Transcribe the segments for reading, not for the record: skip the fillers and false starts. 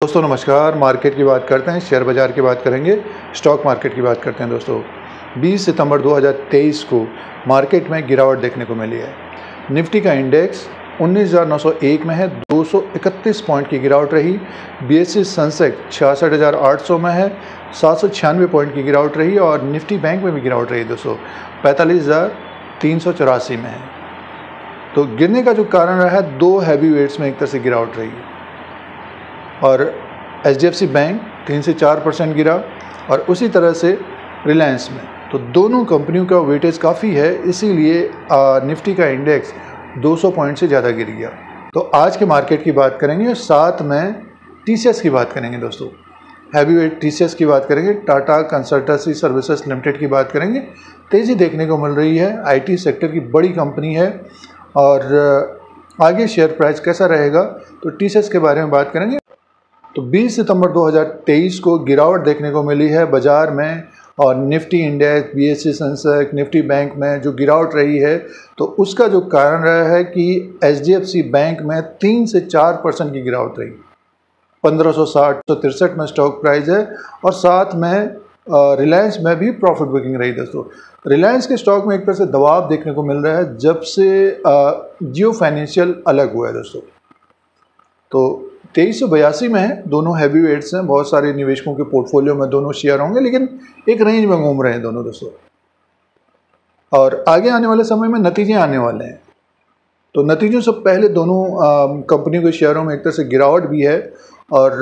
दोस्तों नमस्कार। मार्केट की बात करते हैं, शेयर बाज़ार की बात करेंगे, स्टॉक मार्केट की बात करते हैं। दोस्तों 20 सितंबर 2023 को मार्केट में गिरावट देखने को मिली है। निफ्टी का इंडेक्स 19,901 में है, 231 पॉइंट की गिरावट रही। बीएसई सेंसेक्स 66,800 में है, 796 पॉइंट की गिरावट रही। और निफ्टी बैंक में भी गिरावट रही दोस्तों, 45,384 में है। तो गिरने का जो कारण रहा है, दो हैवी वेट्स में एक तरह से गिरावट रही है। और एचडीएफसी बैंक 3 से 4% गिरा, और उसी तरह से रिलायंस में। तो दोनों कंपनियों का वेटेज काफ़ी है, इसीलिए निफ्टी का इंडेक्स 200 पॉइंट से ज़्यादा गिर गया। तो आज के मार्केट की बात करेंगे, साथ में टीसीएस की बात करेंगे। दोस्तों हैवी वेट टीसीएस की बात करेंगे, टाटा कंसल्टेंसी सर्विसेज लिमिटेड की बात करेंगे। तेज़ी देखने को मिल रही है, आईटी सेक्टर की बड़ी कंपनी है। और आगे शेयर प्राइस कैसा रहेगा, तो टीसीएस के बारे में बात करेंगे। तो 20 सितंबर 2023 को गिरावट देखने को मिली है बाज़ार में, और Nifty index, BSE Sensex, Nifty bank में जो गिरावट रही है, तो उसका जो कारण रहा है कि एचडीएफसी बैंक में 3 से 4% की गिरावट रही। 1560 में स्टॉक प्राइस है। और साथ में रिलायंस में भी प्रॉफिट बुकिंग रही। दोस्तों रिलायंस के स्टॉक में एक तरह से दबाव देखने को मिल रहा है जब से जियो फाइनेंशियल अलग हुआ है। दोस्तों तो 2382 में है, दोनों हैवी वेट्स हैं। बहुत सारे निवेशकों के पोर्टफोलियो में दोनों शेयर होंगे, लेकिन एक रेंज में घूम रहे हैं दोनों दोस्तों। और आगे आने वाले समय में नतीजे आने वाले हैं, तो नतीजों से पहले दोनों कंपनियों के शेयरों में एक तरह से गिरावट भी है। और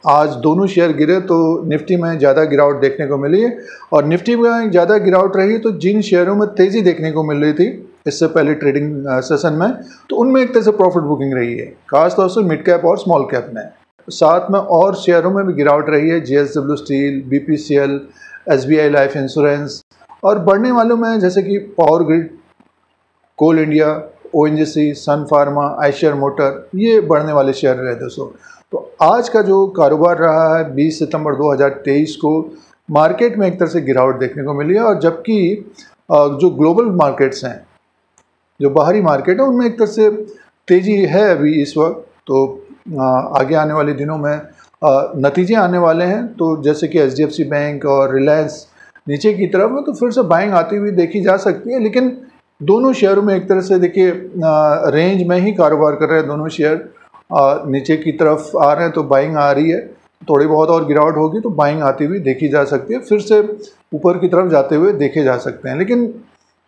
आज दोनों शेयर गिरे तो निफ्टी में ज़्यादा गिरावट देखने को मिली है। और निफ्टी में ज़्यादा गिरावट रही तो जिन शेयरों में तेज़ी देखने को मिल रही थी इससे पहले ट्रेडिंग सेशन में, तो उनमें एक तरह से प्रॉफिट बुकिंग रही है, खासतौर से मिड कैप और स्मॉल कैप में। साथ में और शेयरों में भी गिरावट रही है, JSW steel, BPCL, SBI life insurance. और बढ़ने वालों में जैसे कि पावर ग्रिड, कोल इंडिया, ओएनजीसी, सन फार्मा, आइशर मोटर, ये बढ़ने वाले शेयर रहे दोस्तों। तो आज का जो कारोबार रहा है 20 सितंबर 2023 को, मार्केट में एक तरह से गिरावट देखने को मिली है। और जबकि जो ग्लोबल मार्केट्स हैं, जो बाहरी मार्केट है, उनमें एक तरह से तेज़ी है अभी इस वक्त। तो आगे आने वाले दिनों में नतीजे आने वाले हैं। तो जैसे कि एचडीएफसी बैंक और रिलायंस नीचे की तरफ है, तो फिर से बाइंग आती हुई देखी जा सकती है। लेकिन दोनों शेयरों में एक तरह से देखिए रेंज में ही कारोबार कर रहे हैं दोनों शेयर। नीचे की तरफ आ रहे हैं तो बाइंग आ रही है, थोड़ी बहुत और गिरावट होगी तो बाइंग आती हुई देखी जा सकती है, फिर से ऊपर की तरफ जाते हुए देखे जा सकते हैं। लेकिन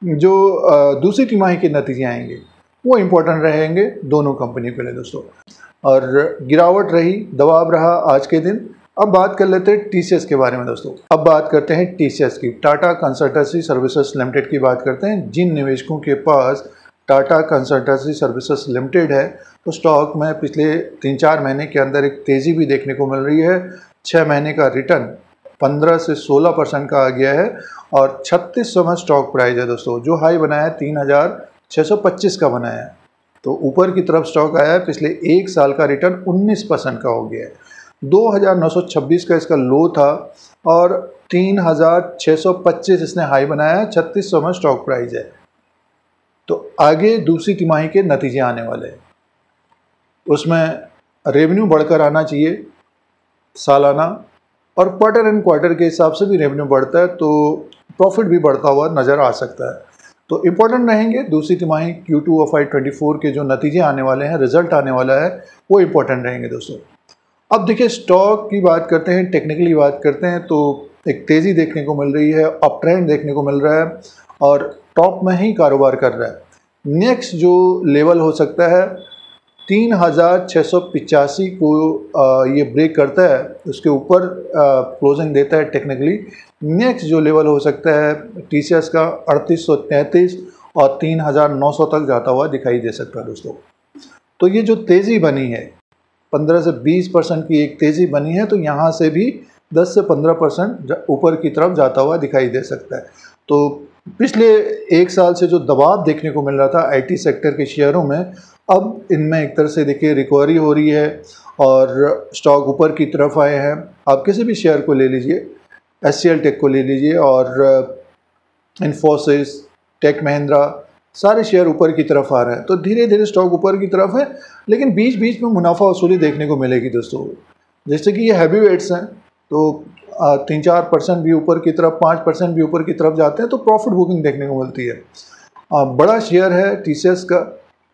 जो दूसरी तिमाही के नतीजे आएंगे वो इम्पोर्टेंट रहेंगे दोनों कंपनियों के लिए दोस्तों। और गिरावट रही, दबाव रहा आज के दिन। अब बात कर लेते हैं टीसीएस के बारे में दोस्तों। अब बात करते हैं टीसीएस की, टाटा कंसल्टेंसी सर्विसेज लिमिटेड की बात करते हैं। जिन निवेशकों के पास टाटा कंसल्टेंसी सर्विसेज लिमिटेड है, तो स्टॉक में पिछले 3-4 महीने के अंदर एक तेज़ी भी देखने को मिल रही है। 6 महीने का रिटर्न 15 से 16% का आ गया है। और 3600 में स्टॉक प्राइस है दोस्तों, जो हाई बनाया है 3625 का बनाया है। तो ऊपर की तरफ स्टॉक आया है, पिछले एक साल का रिटर्न 19% का हो गया है। 2926 का इसका लो था, और 3625 इसने हाई बनाया है, 3600 में स्टॉक प्राइस है। तो आगे दूसरी तिमाही के नतीजे आने वाले हैं, उसमें रेवेन्यू बढ़कर आना चाहिए सालाना, और क्वार्टर एंड क्वार्टर के हिसाब से भी रेवेन्यू बढ़ता है तो प्रॉफिट भी बढ़ता हुआ नज़र आ सकता है। तो इम्पोर्टेंट रहेंगे दूसरी तिमाही Q2 of FY24 के जो नतीजे आने वाले हैं, रिजल्ट आने वाला है, वो इम्पोर्टेंट रहेंगे दोस्तों। अब देखिए स्टॉक की बात करते हैं, टेक्निकली बात करते हैं, तो एक तेज़ी देखने को मिल रही है, अप ट्रेंड देखने को मिल रहा है, और टॉप में ही कारोबार कर रहा है। नेक्स्ट जो लेवल हो सकता है 3685 को ये ब्रेक करता है, उसके ऊपर क्लोजिंग देता है टेक्निकली। नेक्स्ट जो लेवल हो सकता है टीसीएस का 3833 और 3900 तक जाता हुआ दिखाई दे सकता है दोस्तों। तो ये जो तेज़ी बनी है 15 से 20% की एक तेज़ी बनी है, तो यहाँ से भी 10 से 15% ऊपर की तरफ जाता हुआ दिखाई दे सकता है। तो पिछले एक साल से जो दबाव देखने को मिल रहा था आईटी सेक्टर के शेयरों में, अब इनमें एक तरह से देखिए रिकवरी हो रही है और स्टॉक ऊपर की तरफ आए हैं। आप किसी भी शेयर को ले लीजिए, एचसीएल टेक को ले लीजिए, और इन्फोसिस, टेक महिंद्रा, सारे शेयर ऊपर की तरफ आ रहे हैं। तो धीरे धीरे स्टॉक ऊपर की तरफ है, लेकिन बीच बीच में मुनाफा वसूली देखने को मिलेगी दोस्तों। जैसे कि ये हैवी वेट्स हैं तो 3-4% भी ऊपर की तरफ, 5% भी ऊपर की तरफ जाते हैं तो प्रॉफिट बुकिंग देखने को मिलती है। बड़ा शेयर है टीसीएस का,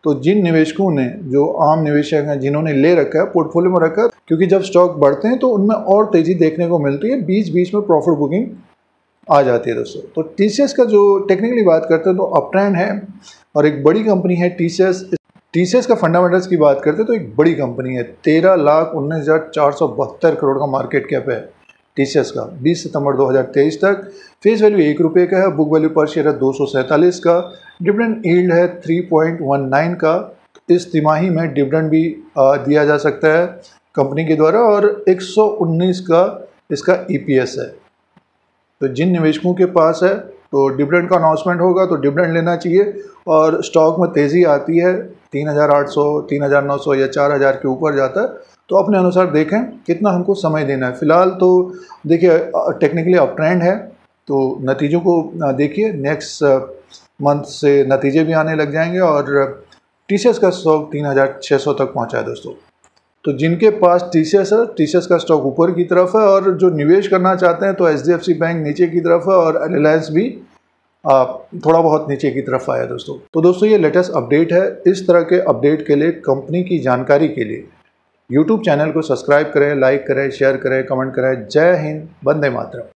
तो जिन निवेशकों ने, जो आम निवेशक हैं जिन्होंने ले रखा है, पोर्टफोलियो में रखा है, क्योंकि जब स्टॉक बढ़ते हैं तो उनमें और तेज़ी देखने को मिलती है, बीच बीच में प्रॉफिट बुकिंग आ जाती है दोस्तों। तो टीसीएस का जो टेक्निकली बात करते हैं तो अप ट्रेंड है और एक बड़ी कंपनी है टीसीएस। टीसीएस का फंडामेंटल्स की बात करते हैं तो एक बड़ी कंपनी है, 13,19,472 करोड़ का मार्केट कैप है टीसीएस का 20 सितंबर 2023 तक। फेस वैल्यू ₹1 का है, बुक वैल्यू पर शेयर है 247 का, डिविडेंड यील्ड है 3.19 का। इस तिमाही में डिविडेंड भी दिया जा सकता है कंपनी के द्वारा और 119 का इसका ईपीएस है। तो जिन निवेशकों के पास है तो डिविडेंड का अनाउंसमेंट होगा तो डिविडेंड लेना चाहिए, और स्टॉक में तेज़ी आती है 3,800, 3,900 या 4,000 के ऊपर जाता है तो अपने अनुसार देखें कितना हमको समय देना है। फिलहाल तो देखिए टेक्निकली अप ट्रेंड है, तो नतीजों को देखिए, नेक्स्ट मंथ से नतीजे भी आने लग जाएंगे और टीसीएस का स्टॉक 3,600 तक पहुंचा है दोस्तों। तो जिनके पास टीसीएस है, टीसीएस का स्टॉक ऊपर की तरफ है, और जो निवेश करना चाहते हैं तो एचडीएफसी बैंक नीचे की तरफ है और रिलायंस भी थोड़ा बहुत नीचे की तरफ आया दोस्तों। तो दोस्तों ये लेटेस्ट अपडेट है। इस तरह के अपडेट के लिए, कंपनी की जानकारी के लिए यूट्यूब चैनल को सब्सक्राइब करें, लाइक करें, शेयर करें, कमेंट करें। जय हिंद, वंदे मातरम।